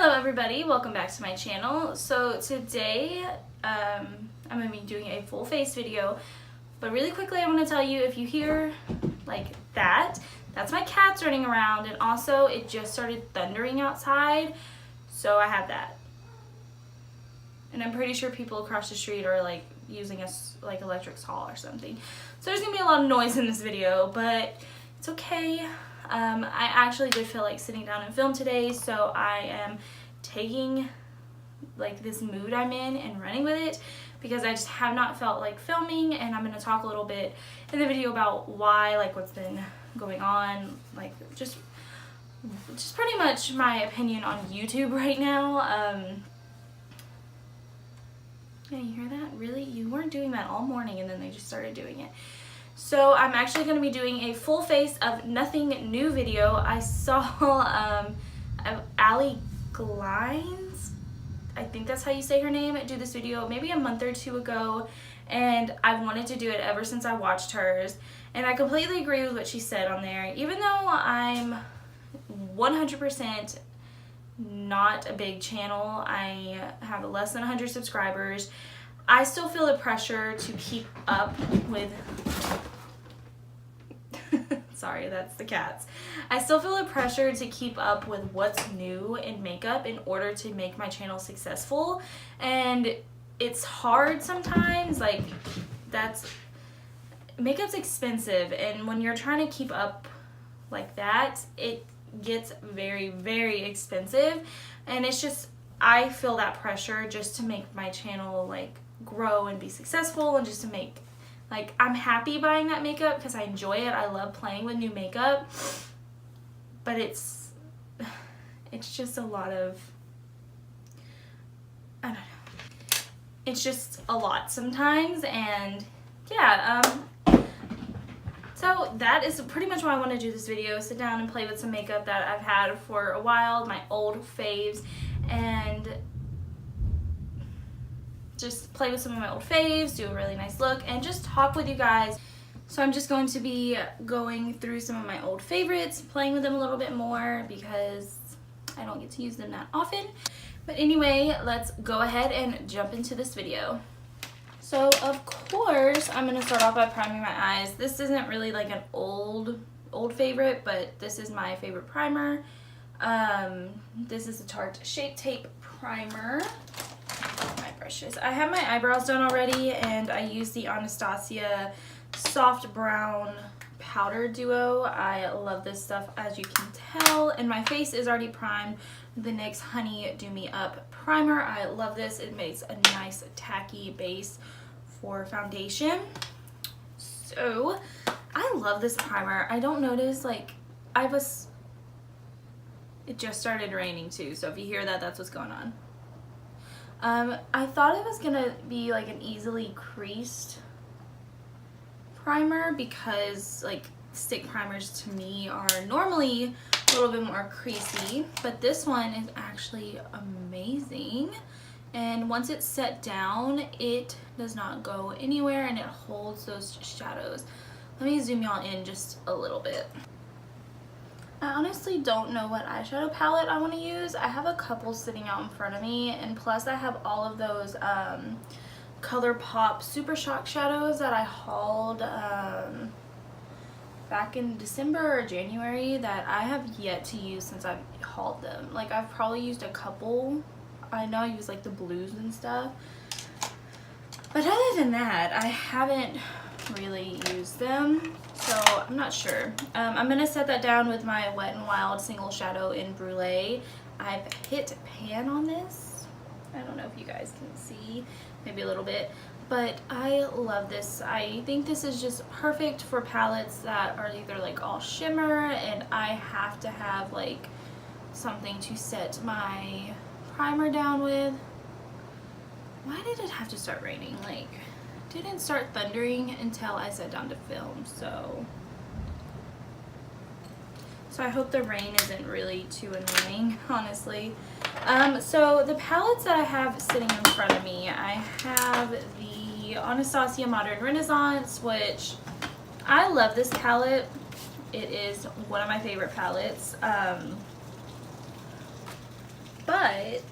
Hello everybody, welcome back to my channel. So today I'm going to be doing a full face video, but really quickly I want to tell you, if you hear like that, that's my cats running around, and also it just started thundering outside, so I have that. And I'm pretty sure people across the street are like using a like electric saw or something. So there's going to be a lot of noise in this video, but it's okay. I actually did feel like sitting down and film today, so I am taking like this mood I'm in and running with it because I just have not felt like filming, and I'm going to talk a little bit in the video about why, like what's been going on, like just pretty much my opinion on YouTube right now. Yeah, you hear that? Really? You weren't doing that all morning and then they just started doing it. So I'm actually going to be doing a full face of nothing new video. I saw Ali Glines, I think that's how you say her name, do this video maybe a month or two ago, and I've wanted to do it ever since I watched hers, and I completely agree with what she said on there. Even though I'm 100% not a big channel, I have less than 100 subscribers, I still feel the pressure to keep up with sorry, that's the cats. I still feel the pressure to keep up with what's new in makeup in order to make my channel successful, and it's hard sometimes. Like, makeup's expensive, and when you're trying to keep up like that, it gets very, very expensive, and it's just, I feel that pressure just to make my channel like grow and be successful, and just to make, like, I'm happy buying that makeup because I enjoy it. I love playing with new makeup, but it's just a lot of, I don't know, it's just a lot sometimes. And yeah, so that is pretty much why I want to do this video, sit down and play with some makeup that I've had for a while, my old faves, and just play with some of my old faves, do a really nice look, and just talk with you guys. So I'm just going to be going through some of my old favorites, playing with them a little bit more because I don't get to use them that often. But anyway, let's go ahead and jump into this video. So of course, I'm going to start off by priming my eyes. This isn't really like an old favorite, but this is my favorite primer. This is the Tarte Shape Tape Primer. My brushes. I have my eyebrows done already, and I use the Anastasia Soft Brow Duo. I love this stuff, as you can tell, and my face is already primed with the NYX Honey Do Me Up Primer. I love this. It makes a nice tacky base for foundation. So I love this primer. I don't notice, like, it just started raining too, so if you hear that, that's what's going on. I thought it was gonna be like an easily creased primer because like stick primers to me are normally a little bit more creasy, but this one is actually amazing, and once it's set down, it does not go anywhere and it holds those shadows. Let me zoom y'all in just a little bit. I honestly don't know what eyeshadow palette I want to use. I have a couple sitting out in front of me, and plus I have all of those ColourPop Super Shock shadows that I hauled back in December or January that I have yet to use since I've hauled them. Like, I've probably used a couple. I know I use like the blues and stuff, but other than that, I haven't really used them, so I'm not sure. I'm gonna set that down with my Wet n Wild single shadow in Brulee. I've hit pan on this. I don't know if you guys can see, maybe a little bit, but I love this. I think this is just perfect for palettes that are either like all shimmer and I have to have like something to set my primer down with. Why did it have to start raining? Like, didn't start thundering until I sat down to film, so I hope the rain isn't really too annoying, honestly. So the palettes that I have sitting in front of me, I have the Anastasia Modern Renaissance, which I love this palette. It is one of my favorite palettes. But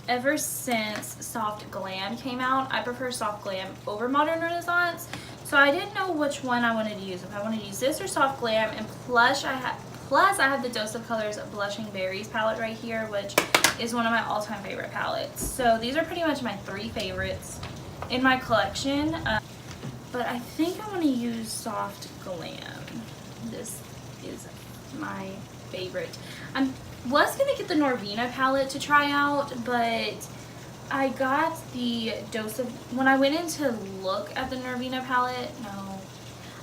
ever since Soft Glam came out, I prefer Soft Glam over Modern Renaissance. So I didn't know which one I wanted to use. If I wanted to use this or Soft Glam. And plus I have the Dose of Colors Blushing Berries palette right here, which is one of my all-time favorite palettes. So these are pretty much my 3 favorites in my collection. But I think I want to use Soft Glam. This is my favorite. I was going to get the Norvina palette to try out, but I got the Dose of... When I went in to look at the Norvina palette,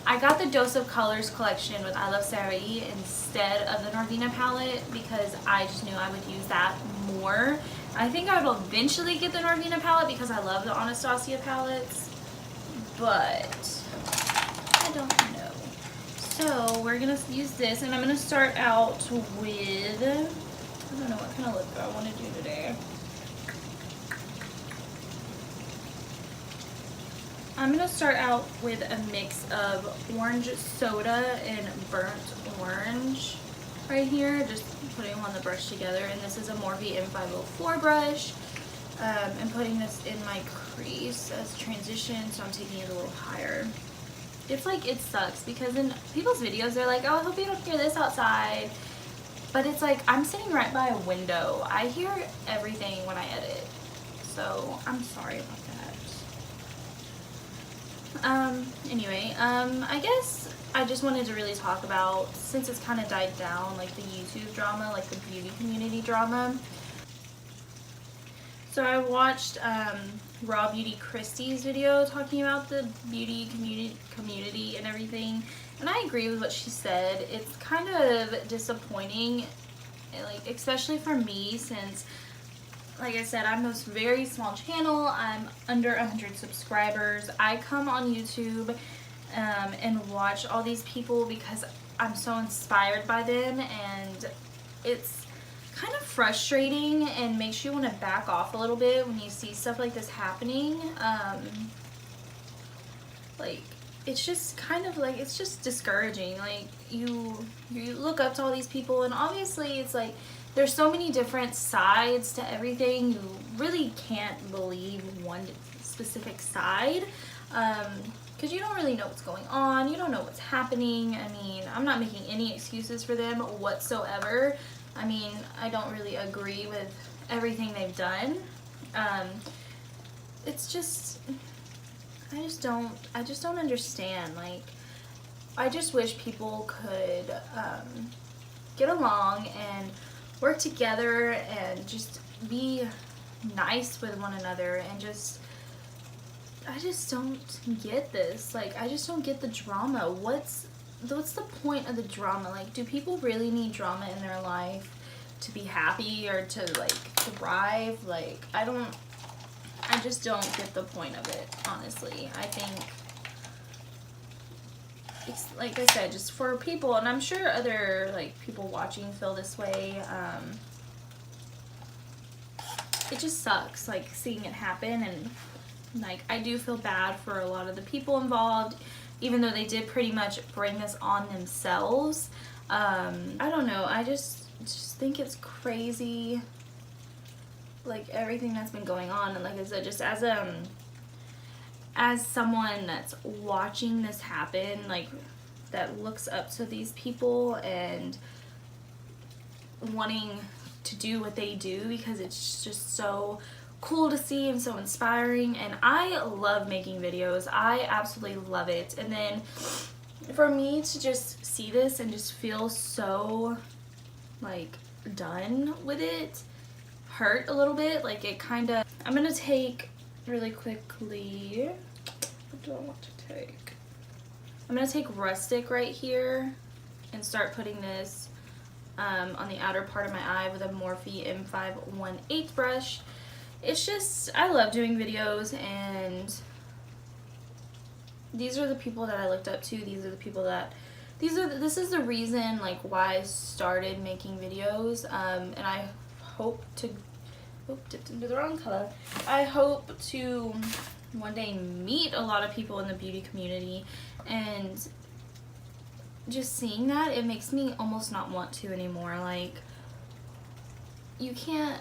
I got the Dose of Colors collection with I Love Sarai instead of the Norvina palette because I just knew I would use that more. I think I will eventually get the Norvina palette because I love the Anastasia palettes, but I don't know. So we're going to use this, and I'm going to start out with, I don't know what kind of lip I want to do today. I'm going to start out with a mix of orange soda and burnt orange right here, just putting them on the brush together. And this is a Morphe M504 brush. And putting this in my crease as transition, so I'm taking it a little higher. It's like, it sucks because in people's videos they're like, oh, I hope you don't hear this outside, but it's like I'm sitting right by a window. I hear everything when I edit, so I'm sorry about that. Anyway, I guess I just wanted to really talk about, since it's kind of died down, like the YouTube drama, like the beauty community drama. So I watched Raw Beauty Christie's video talking about the beauty community and everything, and I agree with what she said. It's kind of disappointing, like especially for me, since like I said, I'm a very small channel. I'm under 100 subscribers. I come on YouTube and watch all these people because I'm so inspired by them, and it's kind of frustrating and makes you want to back off a little bit when you see stuff like this happening. Like, it's just kind of like, it's just discouraging. Like, you look up to all these people, and obviously it's like there's so many different sides to everything. You really can't believe one specific side because you don't really know what's going on. You don't know what's happening. I mean, I'm not making any excuses for them whatsoever. I mean, I don't really agree with everything they've done. It's just, I just don't understand. Like, I just wish people could get along and work together and just be nice with one another, and I just don't get this. Like, I just don't get the drama. What's the point of the drama? Like, do people really need drama in their life to be happy or to like thrive? Like, I just don't get the point of it, honestly. I think it's, like I said, just for people, and I'm sure other like people watching feel this way. It just sucks, like, seeing it happen, and like, I do feel bad for a lot of the people involved, even though they did pretty much bring this on themselves. I don't know, I just think it's crazy, like, everything that's been going on. And like I said, just as someone that's watching this happen, like, that looks up to these people and wanting to do what they do because it's just so cool to see and so inspiring. And I love making videos. I absolutely love it. And then for me to just see this and just feel so like done with it hurt a little bit. Like, it kind of, I'm gonna take really quickly, what do I want to take? I'm gonna take Rustic right here and start putting this on the outer part of my eye with a Morphe M518 brush. It's just, I love doing videos, and these are the people that I looked up to. These are the people that, this is the reason, like, why I started making videos, and I hope to, dipped into the wrong color. I hope to one day meet a lot of people in the beauty community, and just seeing that, it makes me almost not want to anymore. Like, you can't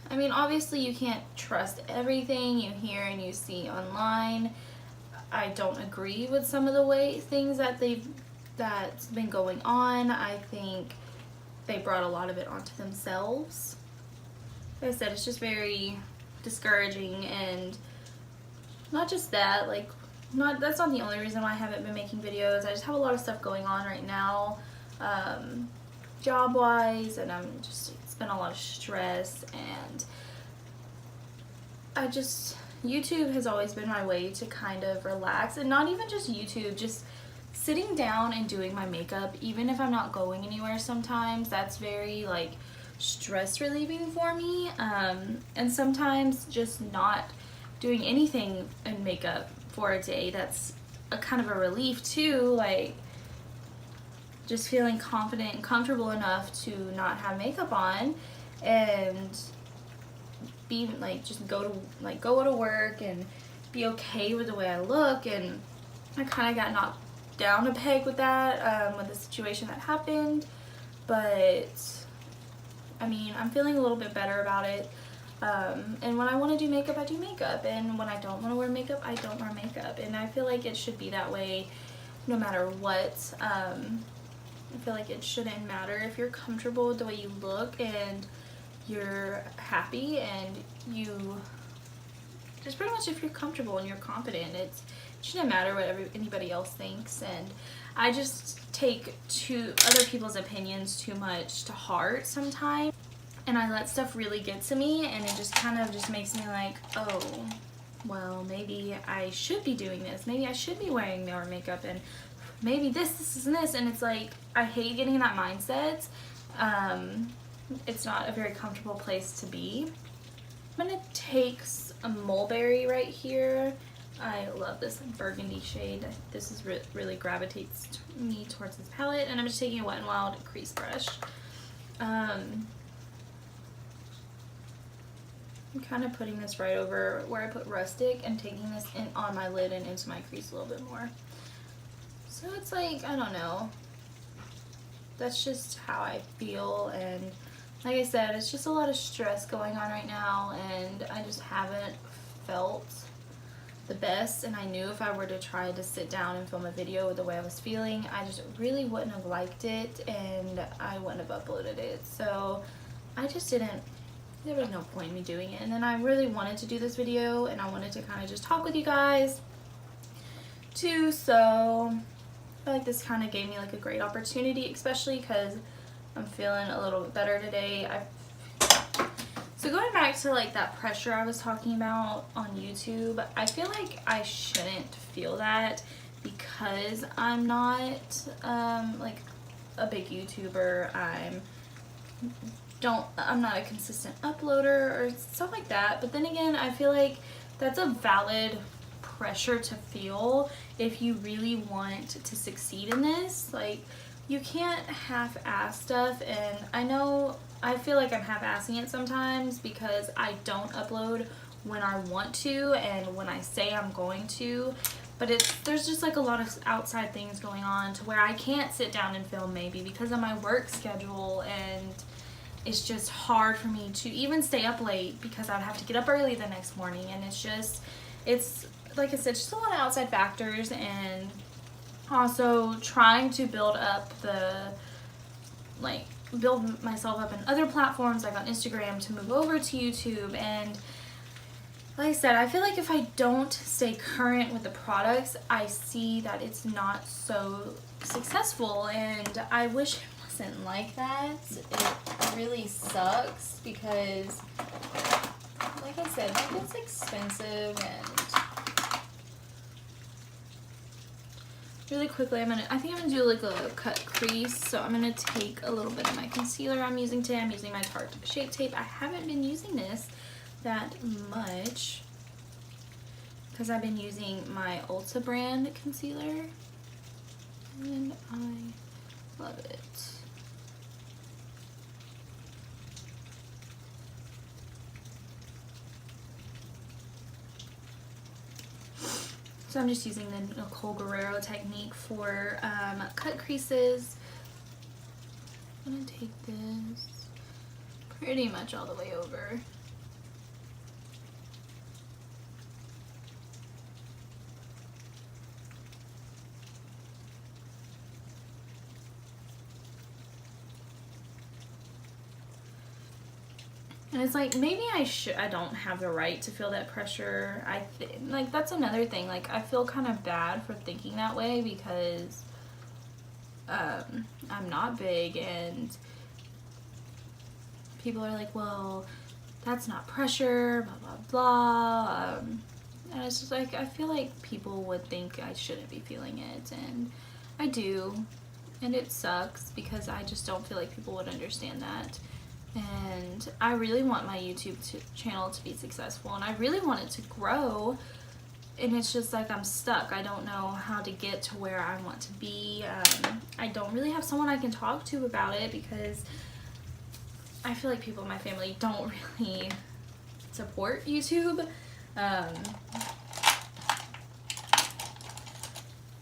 I mean, obviously you can't trust everything you hear and you see online. I don't agree with some of the things that's been going on. I think they brought a lot of it onto themselves. Like I said, it's just very discouraging, and not just that, like, that's not the only reason why I haven't been making videos. I just have a lot of stuff going on right now, job-wise, and it's been a lot of stress, and YouTube has always been my way to kind of relax, and not even just YouTube, just sitting down and doing my makeup, even if I'm not going anywhere sometimes, that's very, like, stress relieving for me, and sometimes just not doing anything in makeup for a day, that's a kind of a relief too, like just feeling confident and comfortable enough to not have makeup on and be like, just go to work and be okay with the way I look. And I kind of got knocked down a peg with that, with the situation that happened, but I mean, I'm feeling a little bit better about it. And when I want to do makeup, I do makeup, and when I don't want to wear makeup, I don't wear makeup, and I feel like it should be that way no matter what. I feel like it shouldn't matter if you're comfortable with the way you look and you're happy, and you just pretty much, if you're comfortable and you're confident, it shouldn't matter what anybody else thinks. And I just take other people's opinions too much to heart sometimes, and I let stuff really get to me, and it just kind of just makes me like, oh, well, maybe I should be doing this, maybe I should be wearing more makeup, and maybe this, and this, and it's like, I hate getting in that mindset. It's not a very comfortable place to be. I'm gonna take a mulberry right here. I love this burgundy shade. This is really gravitates me towards this palette, and I'm just taking a Wet n Wild crease brush. I'm kind of putting this right over where I put Rustic and taking this on my lid and into my crease a little bit more. So it's like, I don't know. That's just how I feel, and like I said, it's just a lot of stress going on right now, and I just haven't felt the best, and I knew if I were to try to sit down and film a video with the way I was feeling, I just really wouldn't have liked it, and I wouldn't have uploaded it. So I just didn't, there was no point in me doing it. And then I really wanted to do this video, and I wanted to kind of just talk with you guys too, so I feel like this kind of gave me like a great opportunity, especially because I'm feeling a little bit better today. So going back to like that pressure I was talking about on YouTube, I feel like I shouldn't feel that because I'm not like a big YouTuber. I'm not a consistent uploader or stuff like that. But then again, I feel like that's a valid pressure to feel if you really want to succeed in this. Like, you can't half-ass stuff, and I feel like I'm half-assing it sometimes because I don't upload when I want to and when I say I'm going to, but there's just like a lot of outside things going on to where I can't sit down and film maybe because of my work schedule, and it's just hard for me to even stay up late because I'd have to get up early the next morning, and it's like I said, just a lot of outside factors, and also trying to build myself up in other platforms like on Instagram to move over to YouTube. And like I said, I feel like if I don't stay current with the products, I see that it's not so successful, and I wish it wasn't like that. It really sucks because like I said, like, it's expensive. And really quickly, I think I'm gonna do like a cut crease. So I'm gonna take a little bit of my concealer I'm using today. I'm using my Tarte Shape Tape. I haven't been using this that much because I've been using my Ulta brand concealer, and I love it. So I'm just using the Nicole Guerrero technique for cut creases. I'm gonna take this pretty much all the way over. And it's like, maybe I don't have the right to feel that pressure. Like, that's another thing. Like, I feel kind of bad for thinking that way because I'm not big, and people are like, well, that's not pressure, blah, blah, blah. And it's just like, I feel like people would think I shouldn't be feeling it, and I do. And it sucks because I just don't feel like people would understand that. And I really want my YouTube channel to be successful, and I really want it to grow, and it's just like I'm stuck. I don't know how to get to where I want to be. I don't really have someone I can talk to about it because I feel like people in my family don't really support YouTube.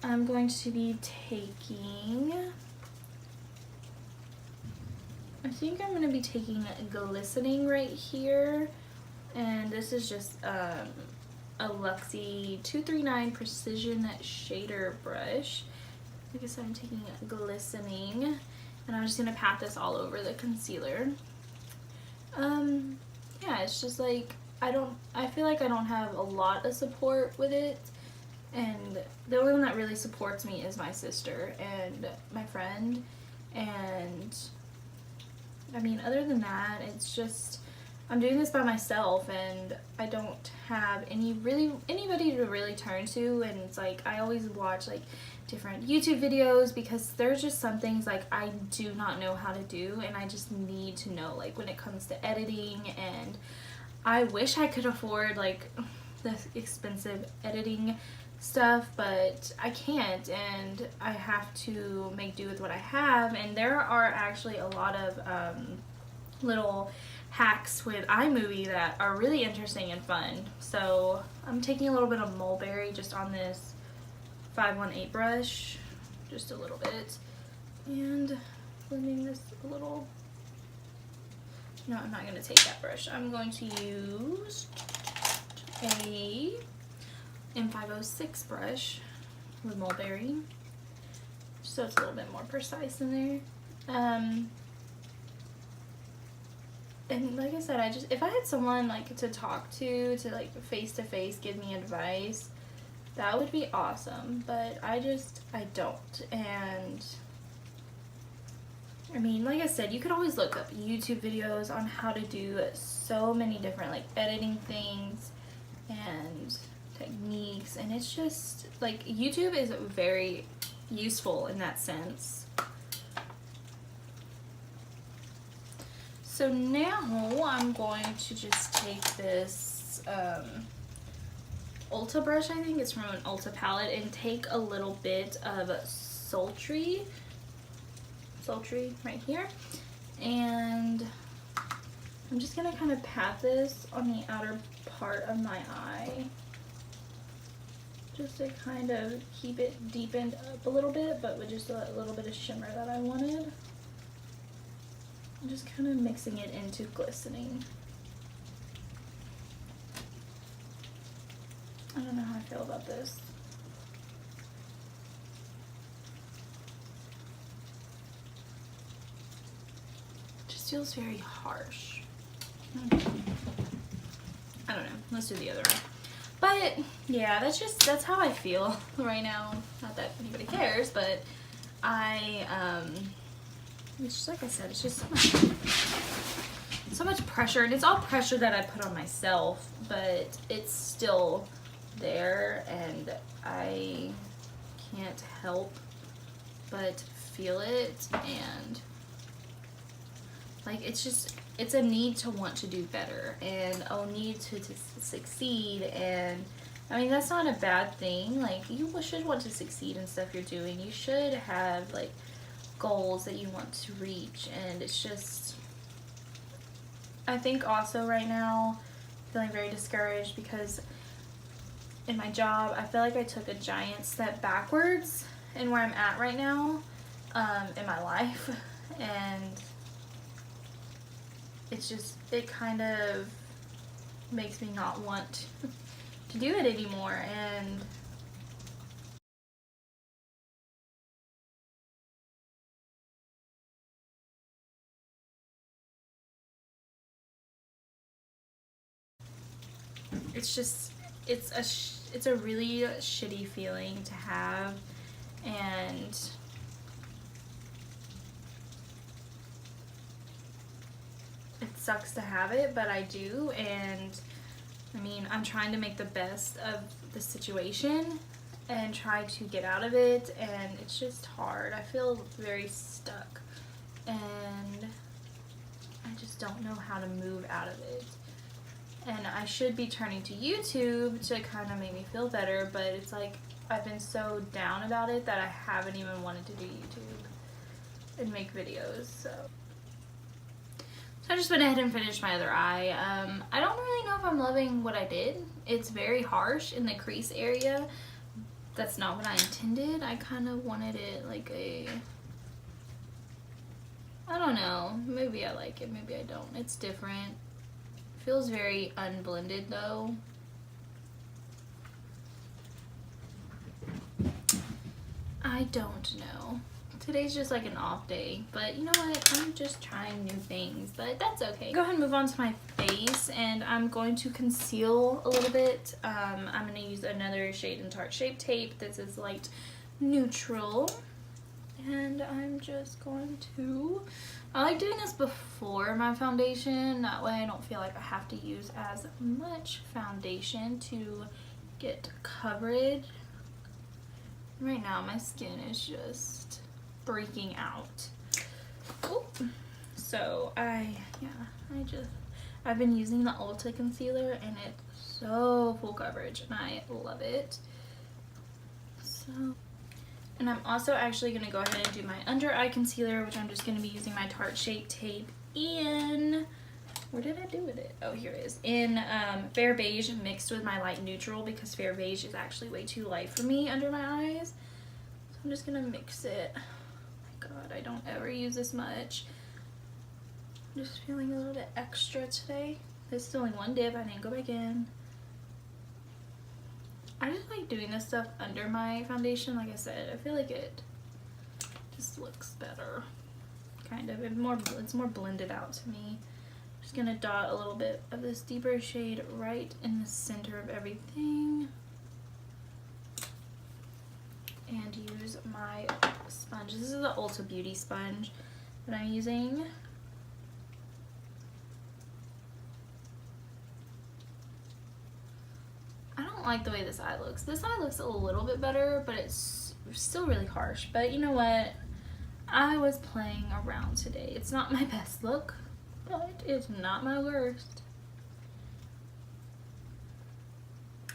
I'm going to be taking, I think I'm going to be taking glistening right here, and this is just a Luxie 239 Precision Shader Brush. Like I said, I'm taking glistening, and I'm just going to pat this all over the concealer. Yeah, it's just like, I feel like I don't have a lot of support with it, and the only one that really supports me is my sister and my friend, and I mean, other than that, it's just, I'm doing this by myself, and I don't have anybody to really turn to, and it's like, I always watch like different YouTube videos because there's just some things like I do not know how to do, and I just need to know, like when it comes to editing, and I wish I could afford like the expensive editing stuff, but I can't, and I have to make do with what I have. And there are actually a lot of little hacks with iMovie that are really interesting and fun. So I'm taking a little bit of mulberry just on this 518 brush, just a little bit, and blending this a little. No, I'm not going to take that brush. I'm going to use a M506 brush with mulberry, so it's a little bit more precise in there. And like I said, if I had someone like to talk to like face to face give me advice, that would be awesome, but I don't. And I mean, like I said, you could always look up YouTube videos on how to do so many different like editing things and techniques, and it's just like YouTube is very useful in that sense. So now I'm going to just take this Ulta brush, I think it's from an Ulta palette, and take a little bit of sultry right here, and I'm just gonna kind of pat this on the outer part of my eye just to kind of keep it deepened up a little bit, but with just a little bit of shimmer that I wanted. I'm just kind of mixing it into glistening. I don't know how I feel about this. It just feels very harsh. I don't know. Let's do the other one. But yeah, that's how I feel right now. Not that anybody cares, but it's just like I said, it's just so much pressure, and it's all pressure that I put on myself, but it's still there, and I can't help but feel it, and like it's a need to want to do better, and a need to succeed. And I mean, that's not a bad thing. Like, you should want to succeed in stuff you're doing. You should have like goals that you want to reach, and it's just, I think also right now feeling very discouraged because in my job I feel like I took a giant step backwards in where I'm at right now in my life, and it's just, it kind of makes me not want to do it anymore. And it's just, it's a really shitty feeling to have, and it sucks to have it, but I do. And I mean, I'm trying to make the best of the situation and try to get out of it, and it's just hard. I feel very stuck, and I just don't know how to move out of it. And I should be turning to YouTube to kind of make me feel better, but it's like I've been so down about it that I haven't even wanted to do YouTube and make videos. So I just went ahead and finished my other eye. I don't really know if I'm loving what I did. It's very harsh in the crease area. That's not what I intended. I kind of wanted it like a, I don't know, maybe I like it, maybe I don't. It's different. Feels very unblended though. I don't know. Today's just like an off day, but you know what? I'm just trying new things, but that's okay. Go ahead and move on to my face, and I'm going to conceal a little bit. I'm going to use another shade in Tarte Shape Tape. This is light neutral, and I'm just going to, I like doing this before my foundation. That way I don't feel like I have to use as much foundation to get coverage. Right now my skin is just freaking out. Ooh. So I've been using the Ulta concealer, and it's so full coverage and I love it. So, and I'm also actually going to go ahead and do my under eye concealer, which I'm just going to be using my Tarte Shape Tape in, where did I do with it? Oh, here it is. In Fair Beige mixed with my light neutral, because Fair Beige is actually way too light for me under my eyes. So I'm just going to mix it. Oh my god, I don't ever use this much. I'm just feeling a little bit extra today. This is only one dip. I didn't go back in. I just like doing this stuff under my foundation. Like I said, I feel like it just looks better. Kind of. It's more blended out to me. Just gonna dot a little bit of this deeper shade right in the center of everything. And use my sponge. This is the Ulta Beauty sponge that I'm using. I don't like the way this eye looks. This eye looks a little bit better, but it's still really harsh. But you know what? I was playing around today. It's not my best look, but it's not my worst.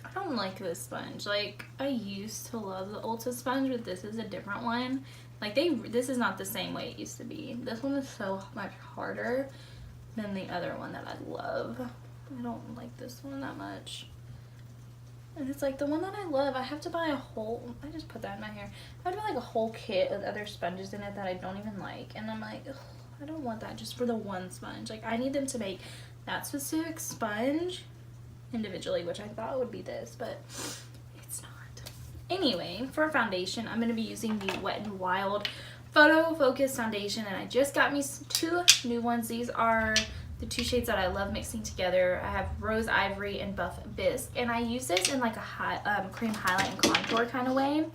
I don't like this sponge. Like, I used to love the Ulta sponge, but this is a different one. Like, this is not the same way it used to be. This one is so much harder than the other one that I love. I don't like this one that much. And it's like the one that I love, I have to buy a whole, I just put that in my hair. I have to buy like a whole kit with other sponges in it that I don't even like. And I'm like, ugh, I don't want that just for the one sponge. Like, I need them to make that specific sponge individually, which I thought would be this, but it's not. Anyway, for foundation, I'm going to be using the Wet n Wild Photo Focus Foundation, and I just got me two new ones. These are the two shades that I love mixing together. I have Rose Ivory and Buff Bisque, and I use this in like a cream highlight and contour kind of way.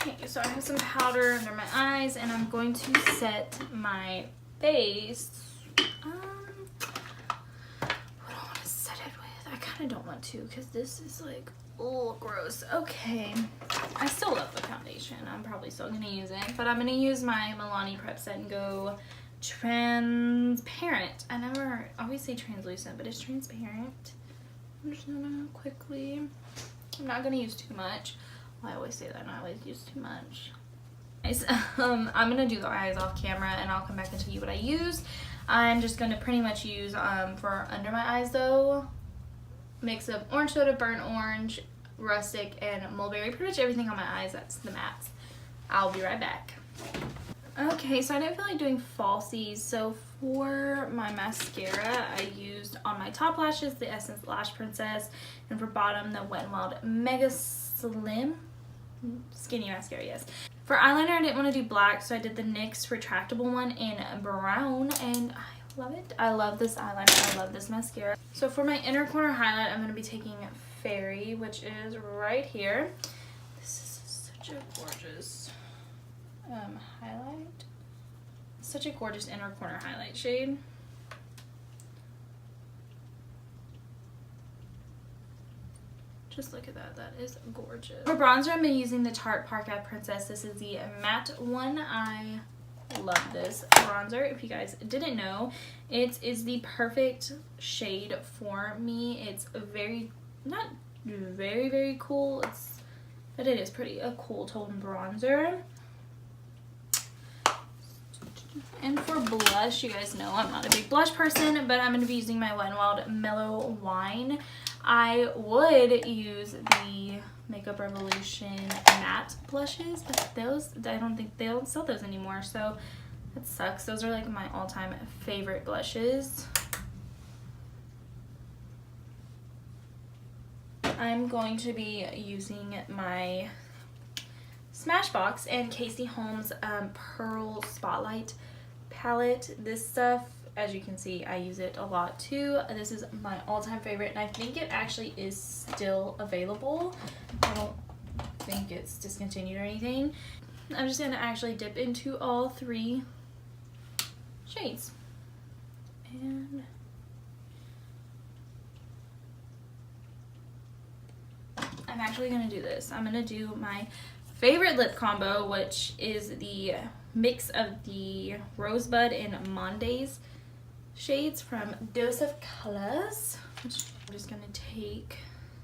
Okay, so I have some powder under my eyes, and I'm going to set my face. What do I want to set it with? I kind of don't want to, because this is like, oh, gross. Okay, I still love the foundation. I'm probably still going to use it, but I'm going to use my Milani Prep Set and Go Transparent. I always say translucent, but it's transparent. I'm just going to quickly, I'm not going to use too much. I always say that and I always use too much. Nice. I'm going to do the eyes off camera, and I'll come back and tell you what I use. I'm just going to pretty much use, for under my eyes though, mix of orange soda, burnt orange, rustic, and mulberry. Pretty much everything on my eyes, that's the mattes. I'll be right back. Okay, so I didn't feel like doing falsies, so for my mascara, I used on my top lashes the Essence Lash Princess, and for bottom the Wet n Wild Mega Slim Skinny Mascara, yes. For eyeliner, I didn't want to do black, so I did the NYX Retractable one in brown, and I love it. I love this eyeliner. I love this mascara. So for my inner corner highlight, I'm going to be taking Fairy, which is right here. This is such a gorgeous highlight. Such a gorgeous inner corner highlight shade. Just look at that. That is gorgeous. For bronzer, I'm using the Tarte Parka Princess. This is the matte one. I love this bronzer. If you guys didn't know, it is the perfect shade for me. It's very, not very, very cool. But it is pretty a cool tone bronzer. And for blush, you guys know I'm not a big blush person, but I'm going to be using my Wet n Wild Mellow Wine. I would use the Makeup Revolution matte blushes, but those, I don't think they don't sell those anymore, so that sucks. Those are like my all-time favorite blushes. I'm going to be using my Smashbox and Casey Holmes Pearl Spotlight palette. This stuff, as you can see, I use it a lot too. This is my all-time favorite, and I think it actually is still available. I don't think it's discontinued or anything. I'm just going to actually dip into all three shades. And I'm actually going to do this. I'm going to do my favorite lip combo, which is the mix of the Rosebud and Mondays shades from Dose of Colors. I'm just going to take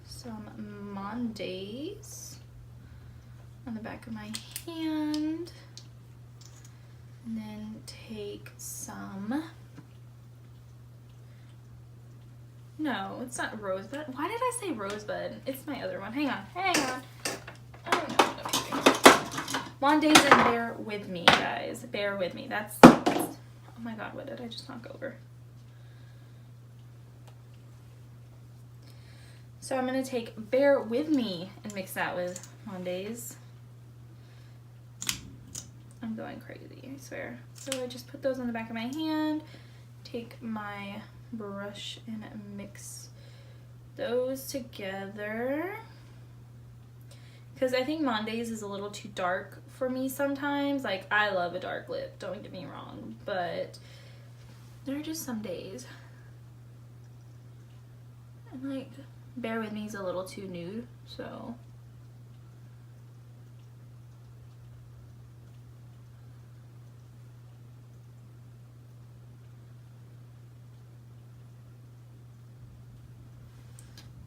some Mondays on the back of my hand, and then take some, no, it's not Rosebud. Why did I say Rosebud? It's my other one. Hang on. I don't know what I'm doing. Mondays, and bear with me, guys. Bear with me. That's oh my god, what did I just knock over? So I'm going to take Bear With Me and mix that with Mondays. I'm going crazy, I swear. So I just put those on the back of my hand, take my brush and mix those together. Because I think Mondays is a little too dark for me sometimes. Like, I love a dark lip, don't get me wrong, but there are just some days. And like, Bear With Me is a little too nude, so.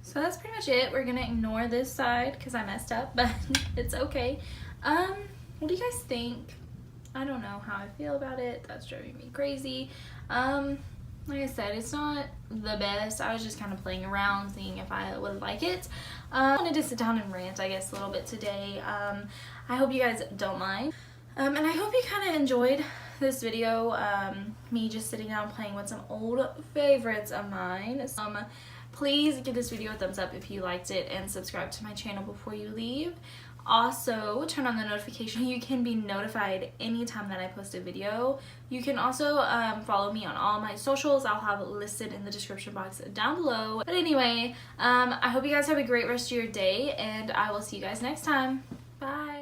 So that's pretty much it. We're gonna ignore this side because I messed up, but it's okay. What do you guys think? I don't know how I feel about it. That's driving me crazy. Like I said, it's not the best. I was just kind of playing around, seeing if I would like it. I wanted to sit down and rant, I guess, a little bit today. I hope you guys don't mind. And I hope you kind of enjoyed this video, me just sitting down playing with some old favorites of mine. Please give this video a thumbs up if you liked it, and subscribe to my channel before you leave. Also, turn on the notification. You can be notified anytime that I post a video. You can also follow me on all my socials. I'll have it listed in the description box down below. But anyway, I hope you guys have a great rest of your day, and I will see you guys next time. Bye!